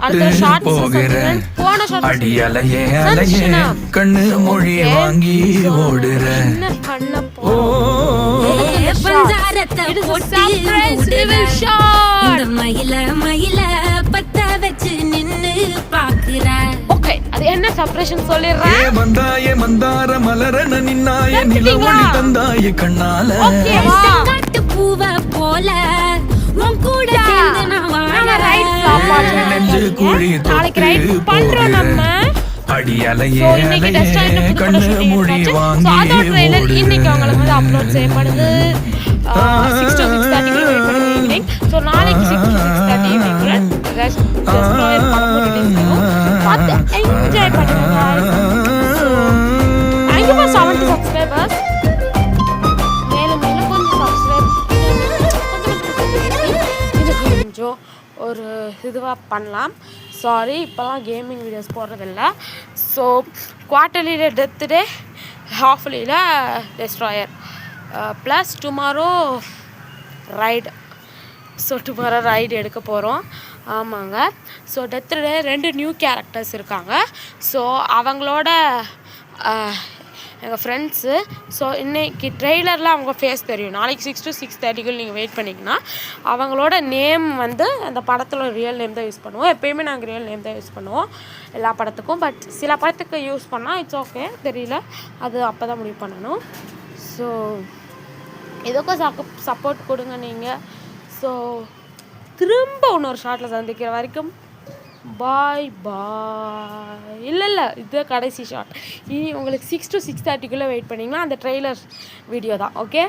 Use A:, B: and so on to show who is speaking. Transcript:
A: அடுத்த ஷார்ட்ஸ் போன ஷார்ட்ஸ்
B: கண்ணு மொழி வாங்கி ஓடுற
A: என்ன பண்ண அது என்ன சப்ரேஷன் சொல்லிடுறேன்
B: மந்தார மலரன நின்னாய நிலவொளி தந்தாய கண்ணால
C: பூவ போல உன் கூட சேர்ந்து நான் வாழ
B: நெஞ்சு குழி தொட்டு போடுற அடியலையே கண்ணு மொழி வாங்கி
A: இன்னைக்கு அவங்களுக்கு வந்து அப்லோட் செய்யப்படுது 6 to 6:30 வெயிட் பண்ணுங்க ஈவினிங். ஸோ நாளைக்கு 6 to 6:30 ஈவினிங் பார்த்து என்ஜாய் பண்ணுங்க. Thank you for 70 subscribers. மேலும் மேலும் கொஞ்சம் சப்ஸ்கிரைப் இதுக்கு கொஞ்சம் ஒரு இதுவாக பண்ணலாம். சாரி, இப்போலாம் கேமிங் வீடியோஸ் போடுறதில்ல. ஸோ குவார்ட்டர்லியில் டெத் டே, ஹாஃப்லியில் destroyer, plus tomorrow ride. So tomorrow ride எடுக்க போகிறோம். ஆமாங்க. So death day 2 new characters இருக்காங்க. ஸோ அவங்களோட எங்கள் ஃப்ரெண்ட்ஸு. ஸோ இன்றைக்கி ட்ரெய்லரில் அவங்க ஃபேஸ் தெரியும். நாளைக்கு 6 to 6:30 நீங்கள் வெயிட் பண்ணிங்கன்னா அவங்களோட நேம் வந்து அந்த படத்தில் ரியல் நேம் தான் யூஸ் பண்ணுவோம். எப்போயுமே நாங்கள் ரியல் நேம் தான் யூஸ் பண்ணுவோம் எல்லா படத்துக்கும். பட் சில படத்துக்கு யூஸ் பண்ணால் இட்ஸ் ஓகே, தெரியல, அது அப்போ தான் முடிவு பண்ணணும். ஸோ இதுக்கும் சப்போர்ட் கொடுங்க நீங்கள். ஸோ திரும்ப இன்னொரு ஷார்ட்டில் சந்திக்கிற வரைக்கும் பாய் பாய். இல்லை இதுதான் கடைசி ஷார்ட். இனி உங்களுக்கு 6 to 6:30 வெயிட் பண்ணிங்கன்னா அந்த ட்ரெய்லர் வீடியோ தான். ஓகே.